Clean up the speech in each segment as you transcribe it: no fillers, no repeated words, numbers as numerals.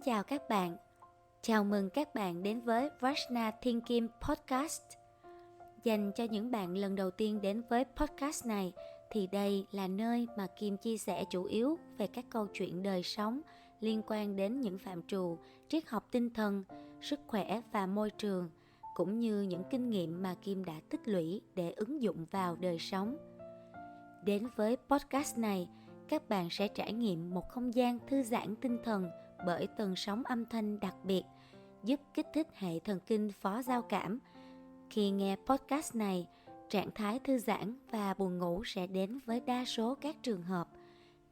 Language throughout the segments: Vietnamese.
chào các bạn. Chào mừng các bạn đến với Varsna Thiên Kim Podcast. Dành cho những bạn lần đầu tiên đến với podcast này thì đây là nơi mà Kim chia sẻ chủ yếu về các câu chuyện đời sống liên quan đến những phạm trù triết học tinh thần, sức khỏe và môi trường, cũng như những kinh nghiệm mà Kim đã tích lũy để ứng dụng vào đời sống. Đến với podcast này, các bạn sẽ trải nghiệm một không gian thư giãn tinh thần bởi tần sóng âm thanh đặc biệt, giúp kích thích hệ thần kinh phó giao cảm. Khi nghe podcast này, trạng thái thư giãn và buồn ngủ sẽ đến với đa số các trường hợp.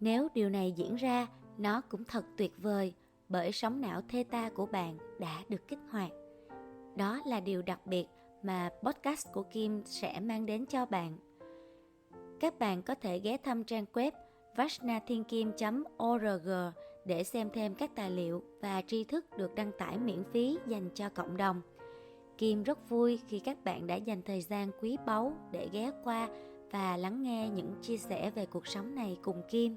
Nếu điều này diễn ra, nó cũng thật tuyệt vời bởi sóng não theta của bạn đã được kích hoạt. Đó là điều đặc biệt mà podcast của Kim sẽ mang đến cho bạn. Các bạn có thể ghé thăm trang web varsnathienkim.org để xem thêm các tài liệu và tri thức được đăng tải miễn phí dành cho cộng đồng. Kim rất vui khi các bạn đã dành thời gian quý báu để ghé qua và lắng nghe những chia sẻ về cuộc sống này cùng Kim.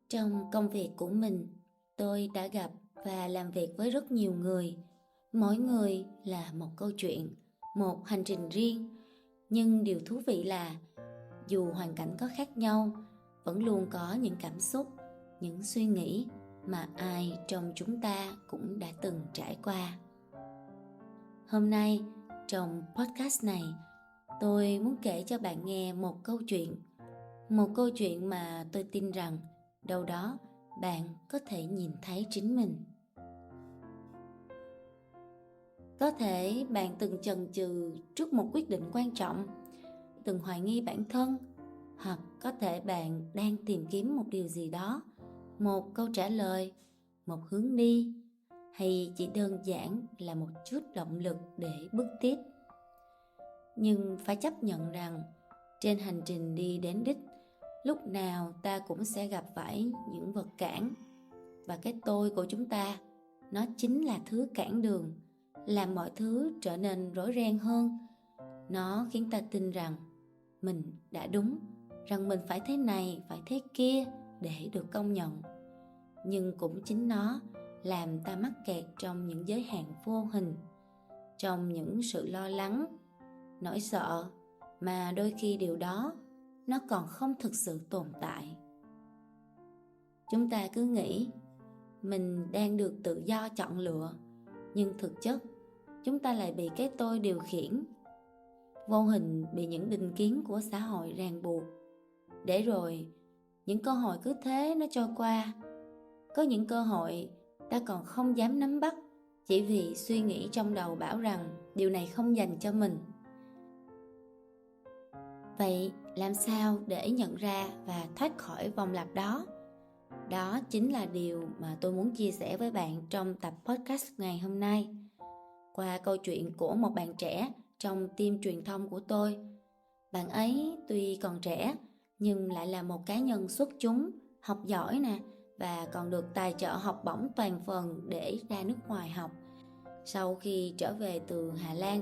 Trong công việc của mình, tôi đã gặp và làm việc với rất nhiều người. Mỗi người là một câu chuyện, một hành trình riêng. Nhưng điều thú vị là dù hoàn cảnh có khác nhau, vẫn luôn có những cảm xúc, những suy nghĩ mà ai trong chúng ta cũng đã từng trải qua. Hôm nay, trong podcast này, tôi muốn kể cho bạn nghe một câu chuyện. Một câu chuyện mà tôi tin rằng đâu đó bạn có thể nhìn thấy chính mình. Có thể bạn từng chần chừ trước một quyết định quan trọng, từng hoài nghi bản thân, hoặc có thể bạn đang tìm kiếm một điều gì đó, một câu trả lời, một hướng đi, hay chỉ đơn giản là một chút động lực để bước tiếp. Nhưng phải chấp nhận rằng trên hành trình đi đến đích, lúc nào ta cũng sẽ gặp phải những vật cản. Và cái tôi của chúng ta, nó chính là thứ cản đường, làm mọi thứ trở nên rối ren hơn. Nó khiến ta tin rằng mình đã đúng, rằng mình phải thế này, phải thế kia để được công nhận. Nhưng cũng chính nó làm ta mắc kẹt trong những giới hạn vô hình, trong những sự lo lắng, nỗi sợ mà đôi khi điều đó nó còn không thực sự tồn tại. Chúng ta cứ nghĩ mình đang được tự do chọn lựa, nhưng thực chất chúng ta lại bị cái tôi điều khiển, vô hình bị những định kiến của xã hội ràng buộc. Để rồi những cơ hội cứ thế nó trôi qua. Có những cơ hội ta còn không dám nắm bắt, chỉ vì suy nghĩ trong đầu bảo rằng điều này không dành cho mình. Vậy làm sao để nhận ra và thoát khỏi vòng lặp đó? Đó chính là điều mà tôi muốn chia sẻ với bạn trong tập podcast ngày hôm nay. Qua câu chuyện của một bạn trẻ trong team truyền thông của tôi. Bạn ấy tuy còn trẻ nhưng lại là một cá nhân xuất chúng, học giỏi nè, và còn được tài trợ học bổng toàn phần để ra nước ngoài học. Sau khi trở về từ Hà Lan,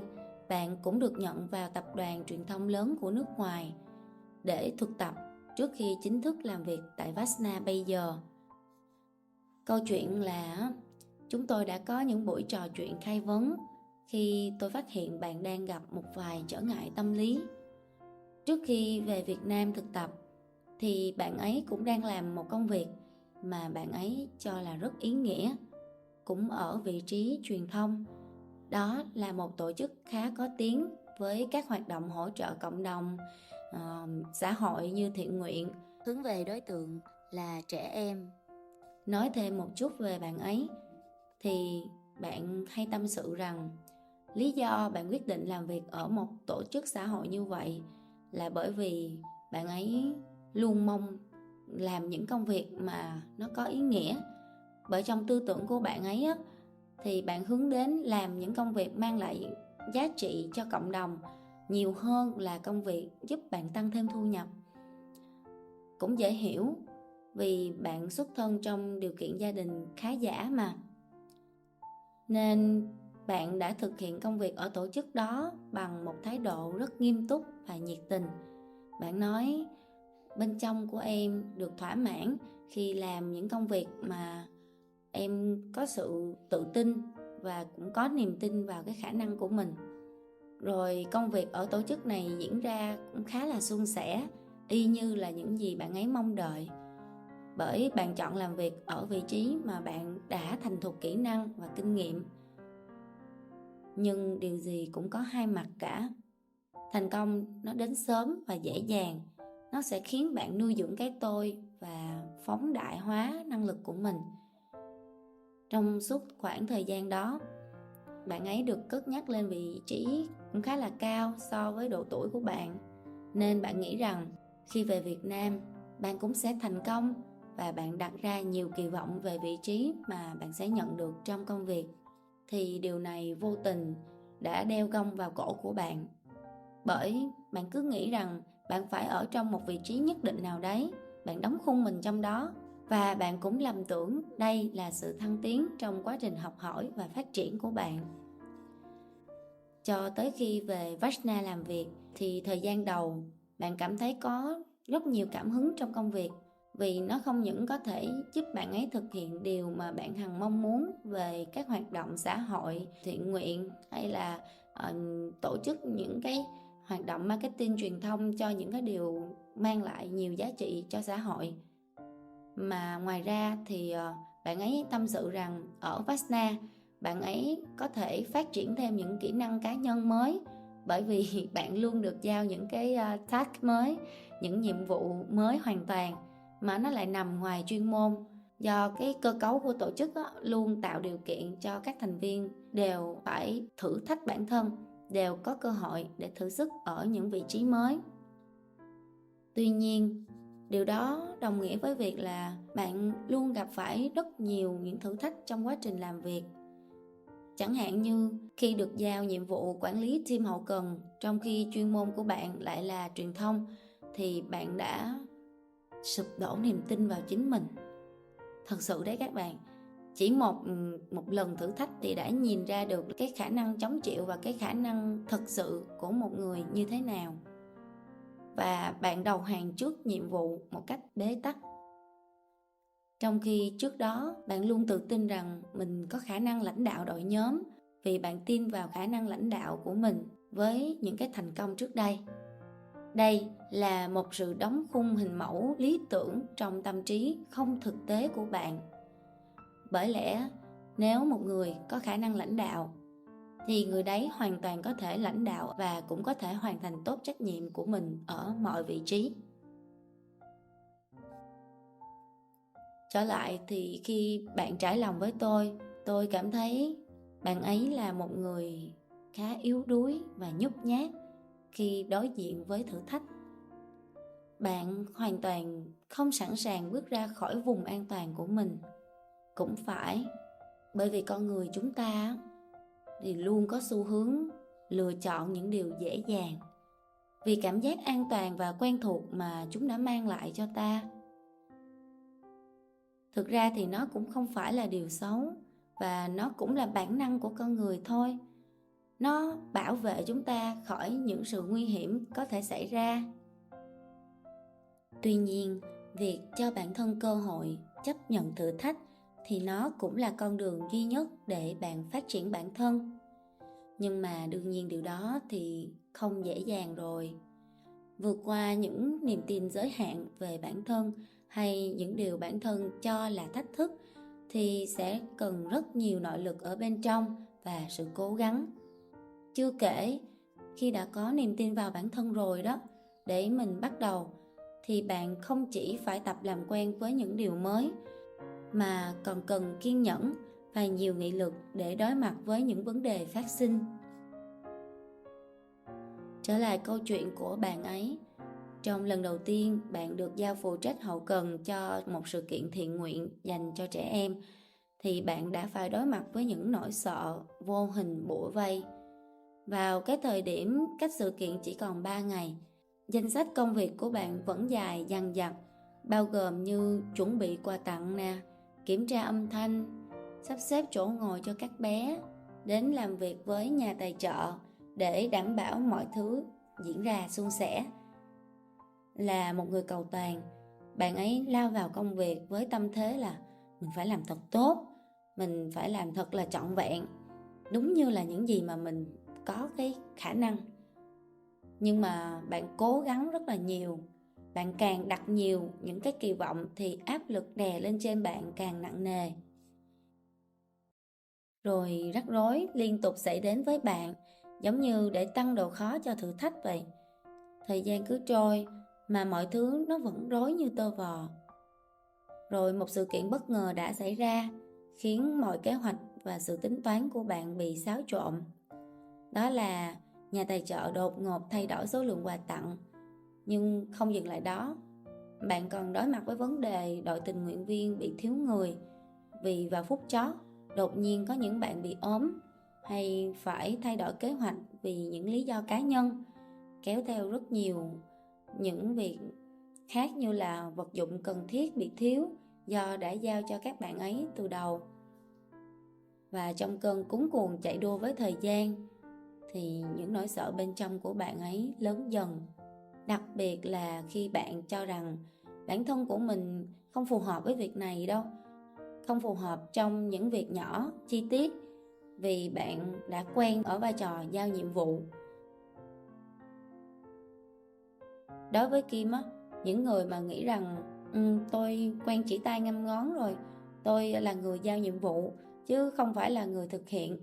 bạn cũng được nhận vào tập đoàn truyền thông lớn của nước ngoài để thực tập trước khi chính thức làm việc tại Varsna bây giờ. Câu chuyện là chúng tôi đã có những buổi trò chuyện khai vấn khi tôi phát hiện bạn đang gặp một vài trở ngại tâm lý. Trước khi về Việt Nam thực tập thì bạn ấy cũng đang làm một công việc mà bạn ấy cho là rất ý nghĩa, cũng ở vị trí truyền thông. Đó là một tổ chức khá có tiếng với các hoạt động hỗ trợ cộng đồng, xã hội như thiện nguyện, hướng về đối tượng là trẻ em. Nói thêm một chút về bạn ấy thì bạn hay tâm sự rằng lý do bạn quyết định làm việc ở một tổ chức xã hội như vậy là bởi vì bạn ấy luôn mong làm những công việc mà nó có ý nghĩa. Bởi trong tư tưởng của bạn ấy á, thì bạn hướng đến làm những công việc mang lại giá trị cho cộng đồng nhiều hơn là công việc giúp bạn tăng thêm thu nhập. Cũng dễ hiểu vì bạn xuất thân trong điều kiện gia đình khá giả mà. Nên bạn đã thực hiện công việc ở tổ chức đó bằng một thái độ rất nghiêm túc và nhiệt tình. Bạn nói bên trong của em được thỏa mãn khi làm những công việc mà em có sự tự tin và cũng có niềm tin vào cái khả năng của mình. Rồi công việc ở tổ chức này diễn ra cũng khá là suôn sẻ, y như là những gì bạn ấy mong đợi. Bởi bạn chọn làm việc ở vị trí mà bạn đã thành thục kỹ năng và kinh nghiệm. Nhưng điều gì cũng có hai mặt cả. Thành công nó đến sớm và dễ dàng. Nó sẽ khiến bạn nuôi dưỡng cái tôi và phóng đại hóa năng lực của mình. Trong suốt khoảng thời gian đó, bạn ấy được cất nhắc lên vị trí cũng khá là cao so với độ tuổi của bạn. Nên bạn nghĩ rằng khi về Việt Nam, bạn cũng sẽ thành công và bạn đặt ra nhiều kỳ vọng về vị trí mà bạn sẽ nhận được trong công việc. Thì điều này vô tình đã đeo gông vào cổ của bạn. Bởi bạn cứ nghĩ rằng bạn phải ở trong một vị trí nhất định nào đấy, bạn đóng khung mình trong đó. Và bạn cũng lầm tưởng đây là sự thăng tiến trong quá trình học hỏi và phát triển của bạn. Cho tới khi về Vashna làm việc thì thời gian đầu bạn cảm thấy có rất nhiều cảm hứng trong công việc, vì nó không những có thể giúp bạn ấy thực hiện điều mà bạn hằng mong muốn về các hoạt động xã hội, thiện nguyện hay là tổ chức những cái hoạt động marketing truyền thông cho những cái điều mang lại nhiều giá trị cho xã hội. Mà ngoài ra thì bạn ấy tâm sự rằng ở Vashna bạn ấy có thể phát triển thêm những kỹ năng cá nhân mới, bởi vì bạn luôn được giao những cái task mới, những nhiệm vụ mới hoàn toàn mà nó lại nằm ngoài chuyên môn, do cái cơ cấu của tổ chức luôn tạo điều kiện cho các thành viên đều phải thử thách bản thân, đều có cơ hội để thử sức ở những vị trí mới. Tuy nhiên, điều đó đồng nghĩa với việc là bạn luôn gặp phải rất nhiều những thử thách trong quá trình làm việc. Chẳng hạn như khi được giao nhiệm vụ quản lý team hậu cần, trong khi chuyên môn của bạn lại là truyền thông, thì bạn đã sụp đổ niềm tin vào chính mình. Thật sự đấy các bạn, chỉ một lần thử thách thì đã nhìn ra được cái khả năng chống chịu và cái khả năng thực sự của một người như thế nào. Và bạn đầu hàng trước nhiệm vụ một cách bế tắc. Trong khi trước đó bạn luôn tự tin rằng mình có khả năng lãnh đạo đội nhóm, vì bạn tin vào khả năng lãnh đạo của mình với những cái thành công trước đây. Đây là một sự đóng khung hình mẫu lý tưởng trong tâm trí không thực tế của bạn. Bởi lẽ nếu một người có khả năng lãnh đạo thì người đấy hoàn toàn có thể lãnh đạo và cũng có thể hoàn thành tốt trách nhiệm của mình ở mọi vị trí. Trở lại thì khi bạn trải lòng với tôi cảm thấy bạn ấy là một người khá yếu đuối và nhút nhát khi đối diện với thử thách. Bạn hoàn toàn không sẵn sàng bước ra khỏi vùng an toàn của mình. Cũng phải, bởi vì con người chúng ta thì luôn có xu hướng lựa chọn những điều dễ dàng, vì cảm giác an toàn và quen thuộc mà chúng đã mang lại cho ta. Thực ra thì nó cũng không phải là điều xấu, và nó cũng là bản năng của con người thôi. Nó bảo vệ chúng ta khỏi những sự nguy hiểm có thể xảy ra. Tuy nhiên, việc cho bản thân cơ hội chấp nhận thử thách thì nó cũng là con đường duy nhất để bạn phát triển bản thân. Nhưng mà đương nhiên điều đó thì không dễ dàng rồi. Vượt qua những niềm tin giới hạn về bản thân hay những điều bản thân cho là thách thức thì sẽ cần rất nhiều nội lực ở bên trong và sự cố gắng. Chưa kể, khi đã có niềm tin vào bản thân rồi đó, để mình bắt đầu, thì bạn không chỉ phải tập làm quen với những điều mới, mà còn cần kiên nhẫn và nhiều nghị lực để đối mặt với những vấn đề phát sinh. Trở lại câu chuyện của bạn ấy, trong lần đầu tiên bạn được giao phụ trách hậu cần cho một sự kiện thiện nguyện dành cho trẻ em, thì bạn đã phải đối mặt với những nỗi sợ vô hình bủa vây. Vào cái thời điểm cách sự kiện chỉ còn 3 ngày, danh sách công việc của bạn vẫn dài dằng dặc, bao gồm như chuẩn bị quà tặng nè, kiểm tra âm thanh, sắp xếp chỗ ngồi cho các bé, đến làm việc với nhà tài trợ để đảm bảo mọi thứ diễn ra suôn sẻ. là một người cầu toàn. Bạn ấy lao vào công việc với tâm thế là mình phải làm thật tốt, mình phải làm thật là trọn vẹn, đúng như là những gì mà mình có cái khả năng. Nhưng mà bạn cố gắng rất là nhiều, bạn càng đặt nhiều những cái kỳ vọng thì áp lực đè lên trên bạn càng nặng nề. Rồi rắc rối liên tục xảy đến với bạn, giống như để tăng độ khó cho thử thách vậy. Thời gian cứ trôi mà mọi thứ nó vẫn rối như tơ vò. Rồi một sự kiện bất ngờ đã xảy ra, khiến mọi kế hoạch và sự tính toán của bạn bị xáo trộn. Đó là nhà tài trợ đột ngột thay đổi số lượng quà tặng. Nhưng không dừng lại đó, bạn còn đối mặt với vấn đề đội tình nguyện viên bị thiếu người, vì vào phút chót đột nhiên có những bạn bị ốm, hay phải thay đổi kế hoạch vì những lý do cá nhân, kéo theo rất nhiều những việc khác như là vật dụng cần thiết bị thiếu do đã giao cho các bạn ấy từ đầu. Và trong cơn cuống cuồng chạy đua với thời gian thì những nỗi sợ bên trong của bạn ấy lớn dần. Đặc biệt là khi bạn cho rằng bản thân của mình không phù hợp với việc này đâu, không phù hợp trong những việc nhỏ, chi tiết, vì bạn đã quen ở vai trò giao nhiệm vụ. Đối với Kim á, những người mà nghĩ rằng tôi quen chỉ tay ngăm ngón rồi, tôi là người giao nhiệm vụ chứ không phải là người thực hiện,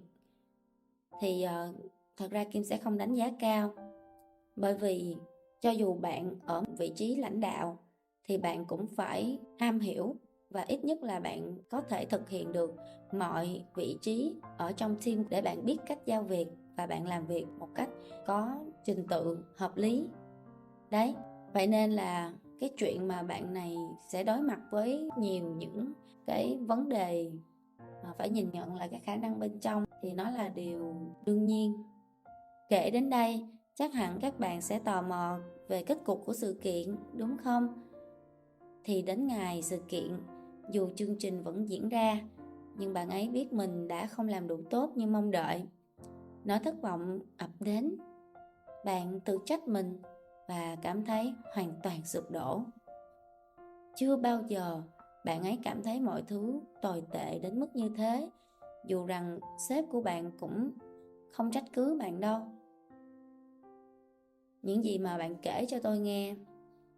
thì thật ra Kim sẽ không đánh giá cao. Bởi vì cho dù bạn ở vị trí lãnh đạo thì bạn cũng phải am hiểu, và ít nhất là bạn có thể thực hiện được mọi vị trí ở trong team để bạn biết cách giao việc và bạn làm việc một cách có trình tự hợp lý. Đấy, vậy nên là cái chuyện mà bạn này sẽ đối mặt với nhiều những cái vấn đề mà phải nhìn nhận là cái khả năng bên trong thì nó là điều đương nhiên. Kể đến đây, chắc hẳn các bạn sẽ tò mò về kết cục của sự kiện, đúng không? Thì đến ngày sự kiện, dù chương trình vẫn diễn ra, nhưng bạn ấy biết mình đã không làm đủ tốt như mong đợi. Nỗi thất vọng ập đến. Bạn tự trách mình và cảm thấy hoàn toàn sụp đổ. Chưa bao giờ bạn ấy cảm thấy mọi thứ tồi tệ đến mức như thế, dù rằng sếp của bạn cũng không trách cứ bạn đâu. Những gì mà bạn kể cho tôi nghe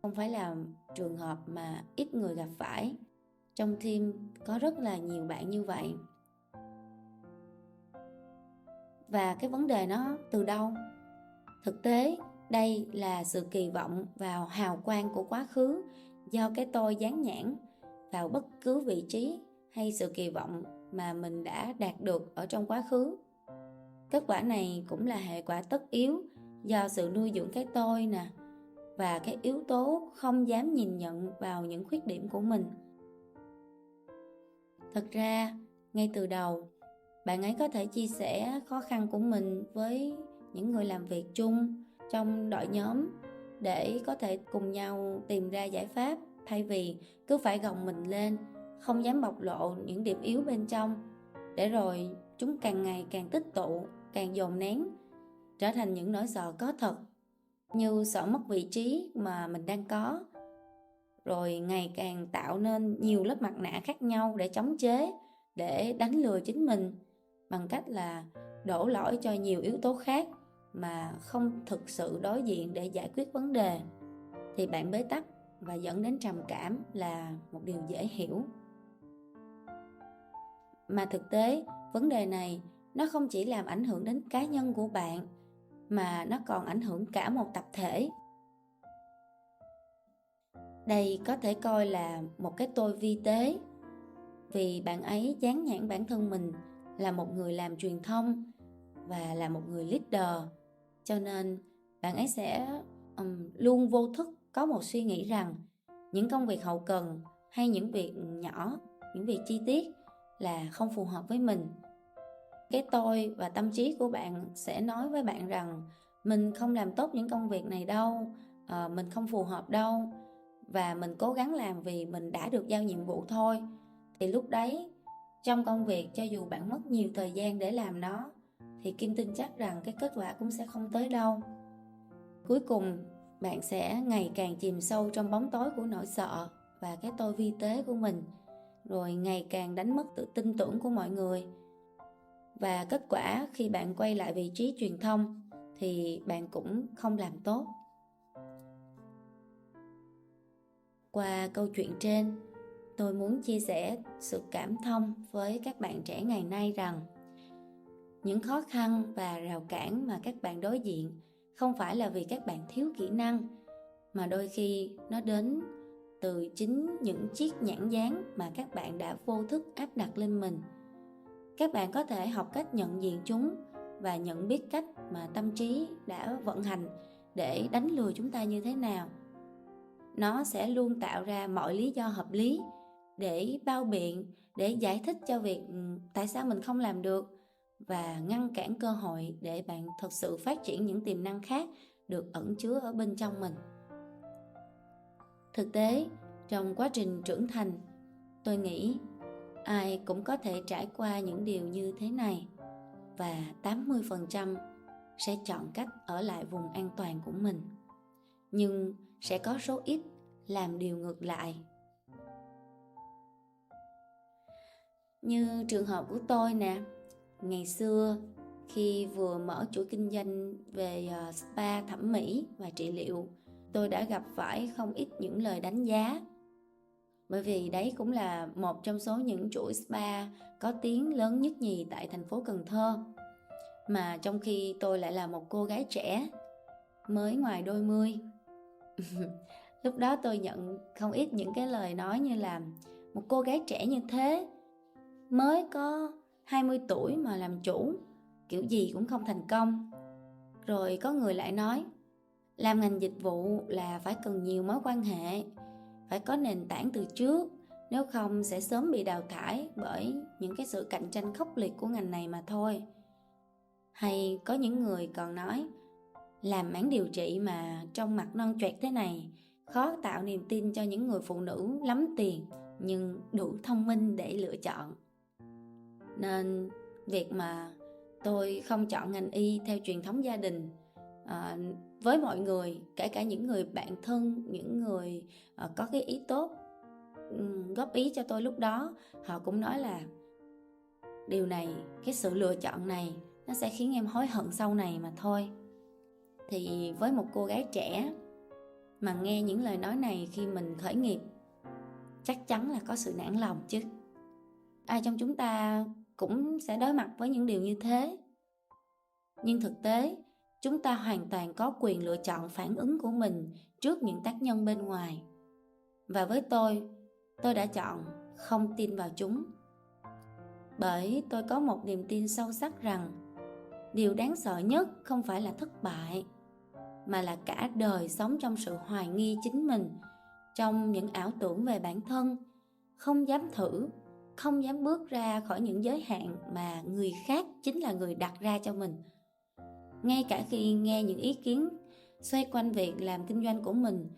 không phải là trường hợp mà ít người gặp phải. Trong team có rất là nhiều bạn như vậy. Và cái vấn đề nó từ đâu? Thực tế, đây là sự kỳ vọng vào hào quang của quá khứ do cái tôi dán nhãn vào bất cứ vị trí hay sự kỳ vọng mà mình đã đạt được ở trong quá khứ. Kết quả này cũng là hệ quả tất yếu do sự nuôi dưỡng cái tôi nè, và cái yếu tố không dám nhìn nhận vào những khuyết điểm của mình. Thật ra, ngay từ đầu, bạn ấy có thể chia sẻ khó khăn của mình với những người làm việc chung trong đội nhóm để có thể cùng nhau tìm ra giải pháp, thay vì cứ phải gồng mình lên, không dám bộc lộ những điểm yếu bên trong, để rồi chúng càng ngày càng tích tụ, càng dồn nén, trở thành những nỗi sợ có thật, như sợ mất vị trí mà mình đang có, rồi ngày càng tạo nên nhiều lớp mặt nạ khác nhau để chống chế, để đánh lừa chính mình bằng cách là đổ lỗi cho nhiều yếu tố khác mà không thực sự đối diện để giải quyết vấn đề. Thì bạn bế tắc và dẫn đến trầm cảm là một điều dễ hiểu. Mà thực tế, vấn đề này nó không chỉ làm ảnh hưởng đến cá nhân của bạn, mà nó còn ảnh hưởng cả một tập thể. Đây có thể coi là một cái tôi vi tế, vì bạn ấy dán nhãn bản thân mình là một người làm truyền thông và là một người leader, cho nên bạn ấy sẽ luôn vô thức có một suy nghĩ rằng những công việc hậu cần hay những việc nhỏ, những việc chi tiết là không phù hợp với mình. Cái tôi và tâm trí của bạn sẽ nói với bạn rằng mình không làm tốt những công việc này đâu, mình không phù hợp đâu, và mình cố gắng làm vì mình đã được giao nhiệm vụ thôi. Thì lúc đấy, trong công việc, cho dù bạn mất nhiều thời gian để làm nó, thì Kim tin chắc rằng cái kết quả cũng sẽ không tới đâu. Cuối cùng, bạn sẽ ngày càng chìm sâu trong bóng tối của nỗi sợ và cái tôi vi tế của mình, rồi ngày càng đánh mất sự tin tưởng của mọi người. Và kết quả khi bạn quay lại vị trí truyền thông thì bạn cũng không làm tốt. Qua câu chuyện trên, tôi muốn chia sẻ sự cảm thông với các bạn trẻ ngày nay rằng những khó khăn và rào cản mà các bạn đối diện không phải là vì các bạn thiếu kỹ năng, mà đôi khi nó đến từ chính những chiếc nhãn dán mà các bạn đã vô thức áp đặt lên mình. Các bạn có thể học cách nhận diện chúng và nhận biết cách mà tâm trí đã vận hành để đánh lừa chúng ta như thế nào. Nó sẽ luôn tạo ra mọi lý do hợp lý để bao biện, để giải thích cho việc tại sao mình không làm được, và ngăn cản cơ hội để bạn thực sự phát triển những tiềm năng khác được ẩn chứa ở bên trong mình. Thực tế, trong quá trình trưởng thành, tôi nghĩ ai cũng có thể trải qua những điều như thế này, và 80% sẽ chọn cách ở lại vùng an toàn của mình. Nhưng sẽ có số ít làm điều ngược lại. Như trường hợp của tôi nè, ngày xưa khi vừa mở chuỗi kinh doanh về spa thẩm mỹ và trị liệu, tôi đã gặp phải không ít những lời đánh giá. Bởi vì đấy cũng là một trong số những chuỗi spa có tiếng lớn nhất nhì tại thành phố Cần Thơ. Mà trong khi tôi lại là một cô gái trẻ, mới ngoài đôi mươi. Lúc đó tôi nhận không ít những cái lời nói như là một cô gái trẻ như thế, mới có 20 tuổi mà làm chủ, kiểu gì cũng không thành công. Rồi có người lại nói, làm ngành dịch vụ là phải cần nhiều mối quan hệ, phải có nền tảng từ trước, nếu không sẽ sớm bị đào thải bởi những cái sự cạnh tranh khốc liệt của ngành này mà thôi. Hay có những người còn nói, làm mảng điều trị mà trong mặt non choẹt thế này, khó tạo niềm tin cho những người phụ nữ lắm tiền nhưng đủ thông minh để lựa chọn. Nên việc mà tôi không chọn ngành y theo truyền thống gia đình, với mọi người, kể cả những người bạn thân, những người có cái ý tốt góp ý cho tôi lúc đó, họ cũng nói là điều này, cái sự lựa chọn này nó sẽ khiến em hối hận sau này mà thôi. Thì với một cô gái trẻ mà nghe những lời nói này khi mình khởi nghiệp, chắc chắn là có sự nản lòng chứ. Ai trong chúng ta cũng sẽ đối mặt với những điều như thế. Nhưng thực tế, chúng ta hoàn toàn có quyền lựa chọn phản ứng của mình trước những tác nhân bên ngoài. Và với tôi đã chọn không tin vào chúng. Bởi tôi có một niềm tin sâu sắc rằng điều đáng sợ nhất không phải là thất bại, mà là cả đời sống trong sự hoài nghi chính mình, trong những ảo tưởng về bản thân, không dám thử, không dám bước ra khỏi những giới hạn mà người khác chính là người đặt ra cho mình. Ngay cả khi nghe những ý kiến xoay quanh việc làm kinh doanh của mình,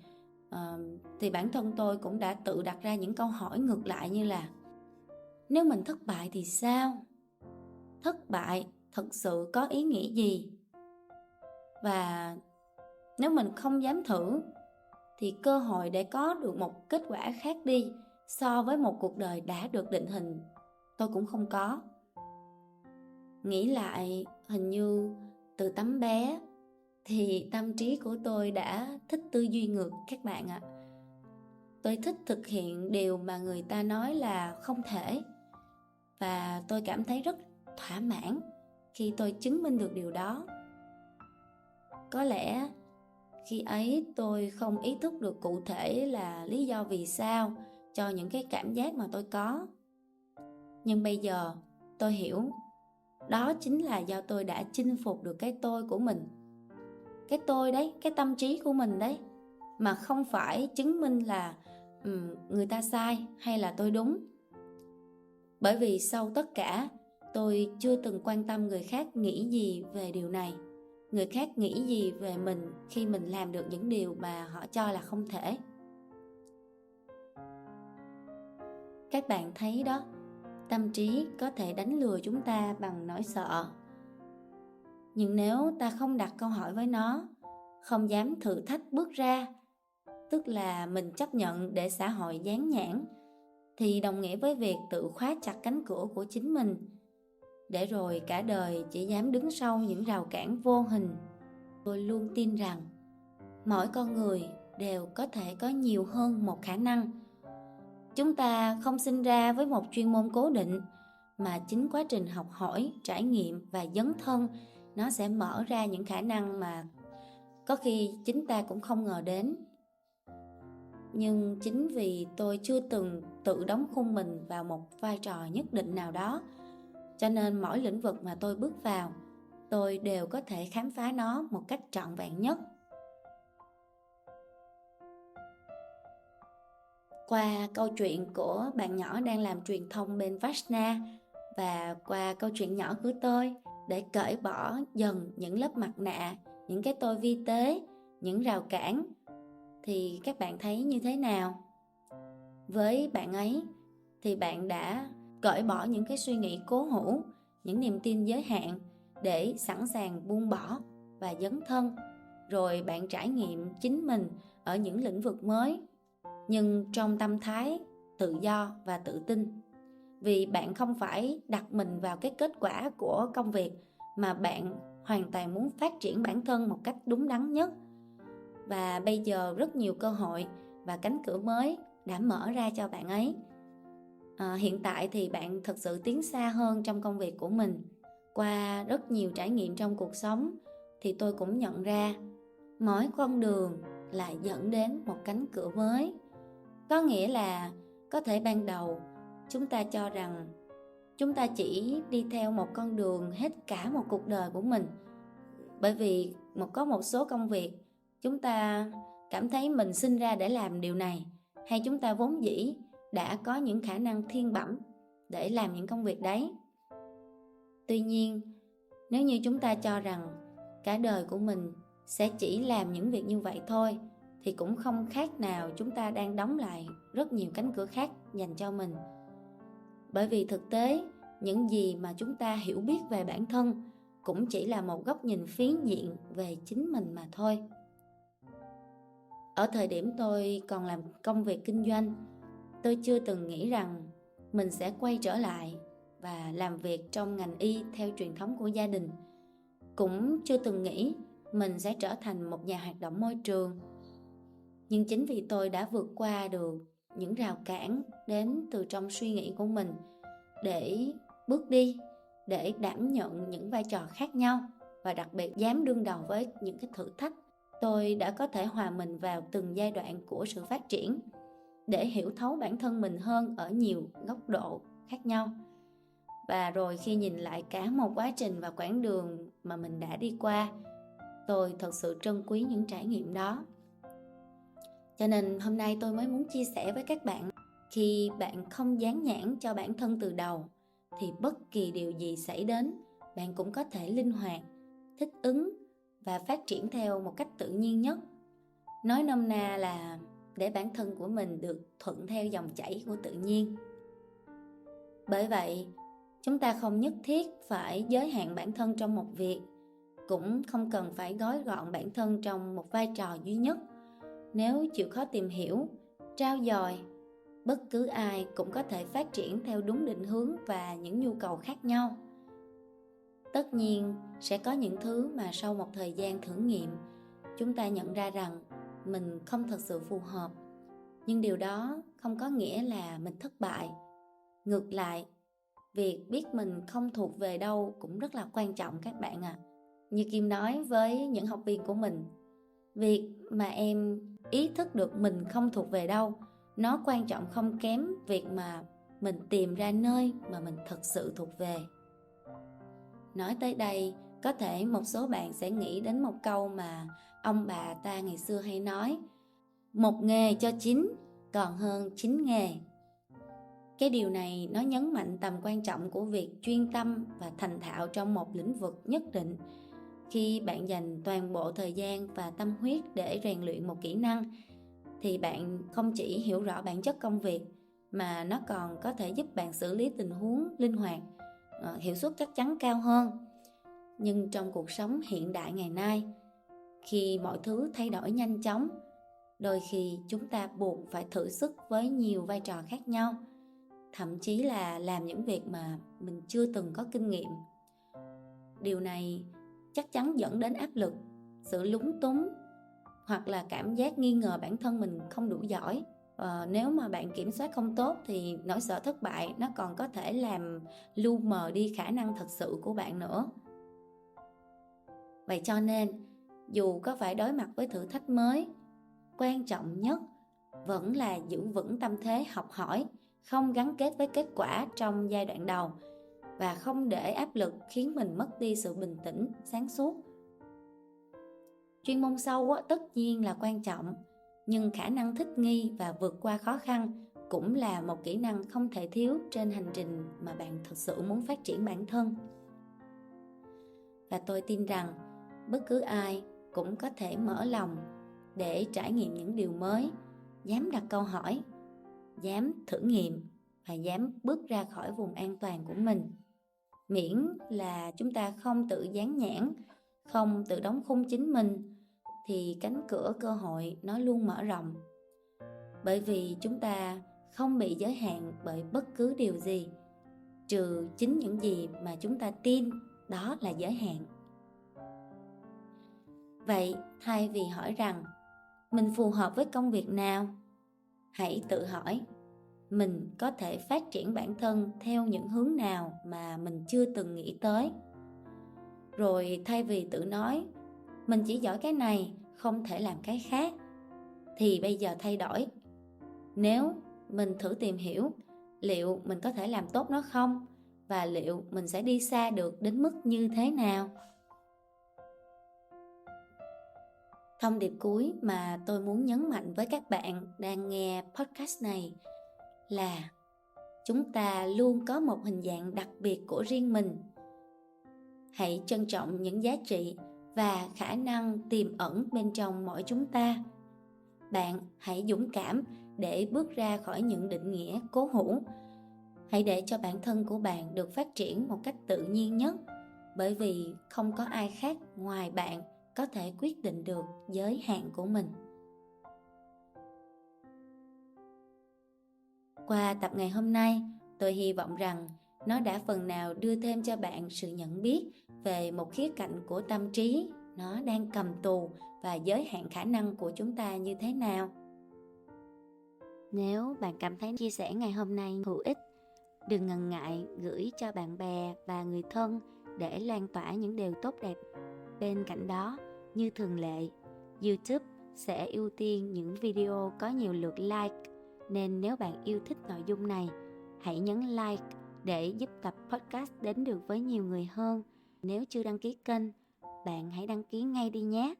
thì bản thân tôi cũng đã tự đặt ra những câu hỏi ngược lại như là, nếu mình thất bại thì sao? Thất bại thực sự có ý nghĩa gì? Và nếu mình không dám thử thì cơ hội để có được một kết quả khác đi so với một cuộc đời đã được định hình, tôi cũng không có. Nghĩ lại, hình như từ tấm bé thì tâm trí của tôi đã thích tư duy ngược các bạn ạ. Tôi thích thực hiện điều mà người ta nói là không thể, và tôi cảm thấy rất thỏa mãn khi tôi chứng minh được điều đó. Có lẽ khi ấy tôi không ý thức được cụ thể là lý do vì sao cho những cái cảm giác mà tôi có. Nhưng bây giờ tôi hiểu, đó chính là do tôi đã chinh phục được cái tôi của mình. Cái tôi đấy, cái tâm trí của mình đấy, mà không phải chứng minh là người ta sai hay là tôi đúng. Bởi vì sau tất cả, tôi chưa từng quan tâm người khác nghĩ gì về điều này, người khác nghĩ gì về mình khi mình làm được những điều mà họ cho là không thể. Các bạn thấy đó, tâm trí có thể đánh lừa chúng ta bằng nỗi sợ. Nhưng nếu ta không đặt câu hỏi với nó, không dám thử thách bước ra, tức là mình chấp nhận để xã hội dán nhãn, thì đồng nghĩa với việc tự khóa chặt cánh cửa của chính mình, để rồi cả đời chỉ dám đứng sau những rào cản vô hình. Tôi luôn tin rằng mỗi con người đều có thể có nhiều hơn một khả năng. Chúng ta không sinh ra với một chuyên môn cố định, mà chính quá trình học hỏi, trải nghiệm và dấn thân nó sẽ mở ra những khả năng mà có khi chính ta cũng không ngờ đến. Nhưng chính vì tôi chưa từng tự đóng khung mình vào một vai trò nhất định nào đó, cho nên mỗi lĩnh vực mà tôi bước vào, tôi đều có thể khám phá nó một cách trọn vẹn nhất. Qua câu chuyện của bạn nhỏ đang làm truyền thông bên Vashna và qua câu chuyện nhỏ của tôi, để cởi bỏ dần những lớp mặt nạ, những cái tôi vi tế, những rào cản, thì các bạn thấy như thế nào? Với bạn ấy thì bạn đã cởi bỏ những cái suy nghĩ cố hữu, những niềm tin giới hạn để sẵn sàng buông bỏ và dấn thân. Rồi bạn trải nghiệm chính mình ở những lĩnh vực mới, nhưng trong tâm thái tự do và tự tin. Vì bạn không phải đặt mình vào cái kết quả của công việc, mà bạn hoàn toàn muốn phát triển bản thân một cách đúng đắn nhất. Và bây giờ rất nhiều cơ hội và cánh cửa mới đã mở ra cho bạn ấy. Hiện tại thì bạn thực sự tiến xa hơn trong công việc của mình. Qua rất nhiều trải nghiệm trong cuộc sống thì tôi cũng nhận ra mỗi con đường lại dẫn đến một cánh cửa mới. Có nghĩa là có thể ban đầu chúng ta cho rằng chúng ta chỉ đi theo một con đường hết cả một cuộc đời của mình, bởi vì có một số công việc chúng ta cảm thấy mình sinh ra để làm điều này, hay chúng ta vốn dĩ đã có những khả năng thiên bẩm để làm những công việc đấy. Tuy nhiên, nếu như chúng ta cho rằng cả đời của mình sẽ chỉ làm những việc như vậy thôi, thì cũng không khác nào chúng ta đang đóng lại rất nhiều cánh cửa khác dành cho mình. Bởi vì thực tế, những gì mà chúng ta hiểu biết về bản thân cũng chỉ là một góc nhìn phiến diện về chính mình mà thôi. Ở thời điểm tôi còn làm công việc kinh doanh, tôi chưa từng nghĩ rằng mình sẽ quay trở lại và làm việc trong ngành y theo truyền thống của gia đình. Cũng chưa từng nghĩ mình sẽ trở thành một nhà hoạt động môi trường. Nhưng chính vì tôi đã vượt qua được những rào cản đến từ trong suy nghĩ của mình để bước đi, để đảm nhận những vai trò khác nhau, và đặc biệt dám đương đầu với những cái thử thách, tôi đã có thể hòa mình vào từng giai đoạn của sự phát triển để hiểu thấu bản thân mình hơn ở nhiều góc độ khác nhau. Và rồi khi nhìn lại cả một quá trình và quãng đường mà mình đã đi qua, tôi thật sự trân quý những trải nghiệm đó. Cho nên hôm nay tôi mới muốn chia sẻ với các bạn, khi bạn không dán nhãn cho bản thân từ đầu, thì bất kỳ điều gì xảy đến, bạn cũng có thể linh hoạt, thích ứng và phát triển theo một cách tự nhiên nhất. Nói nôm na là để bản thân của mình được thuận theo dòng chảy của tự nhiên. Bởi vậy, chúng ta không nhất thiết phải giới hạn bản thân trong một việc, cũng không cần phải gói gọn bản thân trong một vai trò duy nhất. Nếu chịu khó tìm hiểu, trau dồi, bất cứ ai cũng có thể phát triển theo đúng định hướng và những nhu cầu khác nhau. Tất nhiên, sẽ có những thứ mà sau một thời gian thử nghiệm, chúng ta nhận ra rằng mình không thật sự phù hợp. Nhưng điều đó không có nghĩa là mình thất bại. Ngược lại, việc biết mình không thuộc về đâu cũng rất là quan trọng các bạn ạ. Như Kim nói với những học viên của mình, việc mà em ý thức được mình không thuộc về đâu, nó quan trọng không kém việc mà mình tìm ra nơi mà mình thật sự thuộc về. Nói tới đây, có thể một số bạn sẽ nghĩ đến một câu mà ông bà ta ngày xưa hay nói: một nghề cho chín, còn hơn 9 nghề. Cái điều này nó nhấn mạnh tầm quan trọng của việc chuyên tâm và thành thạo trong một lĩnh vực nhất định. Khi bạn dành toàn bộ thời gian và tâm huyết để rèn luyện một kỹ năng, thì bạn không chỉ hiểu rõ bản chất công việc, mà nó còn có thể giúp bạn xử lý tình huống linh hoạt, hiệu suất chắc chắn cao hơn. Nhưng trong cuộc sống hiện đại ngày nay, Khi mọi thứ thay đổi nhanh chóng, đôi khi chúng ta buộc phải thử sức với nhiều vai trò khác nhau, thậm chí là làm những việc mà mình chưa từng có kinh nghiệm. Điều này chắc chắn dẫn đến áp lực, sự lúng túng hoặc là cảm giác nghi ngờ bản thân mình không đủ giỏi. Nếu mà bạn kiểm soát không tốt thì nỗi sợ thất bại nó còn có thể làm lu mờ đi khả năng thật sự của bạn nữa. Vậy cho nên, dù có phải đối mặt với thử thách mới, quan trọng nhất vẫn là giữ vững tâm thế học hỏi, không gắn kết với kết quả trong giai đoạn đầu và không để áp lực khiến mình mất đi sự bình tĩnh, sáng suốt. Chuyên môn sâu tất nhiên là quan trọng, nhưng khả năng thích nghi và vượt qua khó khăn cũng là một kỹ năng không thể thiếu trên hành trình mà bạn thực sự muốn phát triển bản thân. Và tôi tin rằng bất cứ ai cũng có thể mở lòng để trải nghiệm những điều mới, dám đặt câu hỏi, dám thử nghiệm và dám bước ra khỏi vùng an toàn của mình. Miễn là chúng ta không tự dán nhãn, không tự đóng khung chính mình, thì cánh cửa cơ hội nó luôn mở rộng. Bởi vì chúng ta không bị giới hạn bởi bất cứ điều gì, trừ chính những gì mà chúng ta tin đó là giới hạn. Vậy thay vì hỏi rằng mình phù hợp với công việc nào, hãy tự hỏi mình có thể phát triển bản thân theo những hướng nào mà mình chưa từng nghĩ tới. Rồi thay vì tự nói mình chỉ giỏi cái này, không thể làm cái khác, thì bây giờ thay đổi. Nếu mình thử tìm hiểu liệu mình có thể làm tốt nó không, và liệu mình sẽ đi xa được đến mức như thế nào. Thông điệp cuối mà tôi muốn nhấn mạnh với các bạn đang nghe podcast này là chúng ta luôn có một hình dạng đặc biệt của riêng mình. Hãy trân trọng những giá trị và khả năng tiềm ẩn bên trong mỗi chúng ta. Bạn hãy dũng cảm để bước ra khỏi những định nghĩa cố hữu. Hãy để cho bản thân của bạn được phát triển một cách tự nhiên nhất, bởi vì không có ai khác ngoài bạn có thể quyết định được giới hạn của mình. Qua tập ngày hôm nay, tôi hy vọng rằng nó đã phần nào đưa thêm cho bạn sự nhận biết về một khía cạnh của tâm trí nó đang cầm tù và giới hạn khả năng của chúng ta như thế nào. Nếu bạn cảm thấy chia sẻ ngày hôm nay hữu ích, đừng ngần ngại gửi cho bạn bè và người thân để lan tỏa những điều tốt đẹp. Bên cạnh đó, như thường lệ, YouTube sẽ ưu tiên những video có nhiều lượt like, nên nếu bạn yêu thích nội dung này, hãy nhấn like để giúp tập podcast đến được với nhiều người hơn. Nếu chưa đăng ký kênh, bạn hãy đăng ký ngay đi nhé.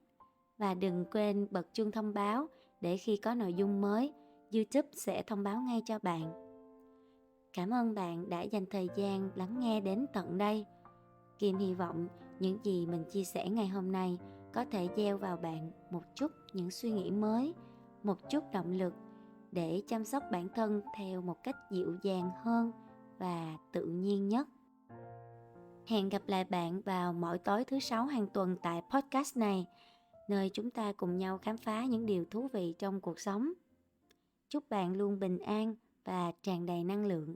Và đừng quên bật chuông thông báo để khi có nội dung mới, YouTube sẽ thông báo ngay cho bạn. Cảm ơn bạn đã dành thời gian lắng nghe đến tận đây. Kim hy vọng những gì mình chia sẻ ngày hôm nay có thể gieo vào bạn một chút những suy nghĩ mới, một chút động lực để chăm sóc bản thân theo một cách dịu dàng hơn và tự nhiên nhất. Hẹn gặp lại bạn vào mỗi tối thứ 6 hàng tuần tại podcast này, nơi chúng ta cùng nhau khám phá những điều thú vị trong cuộc sống. Chúc bạn luôn bình an và tràn đầy năng lượng.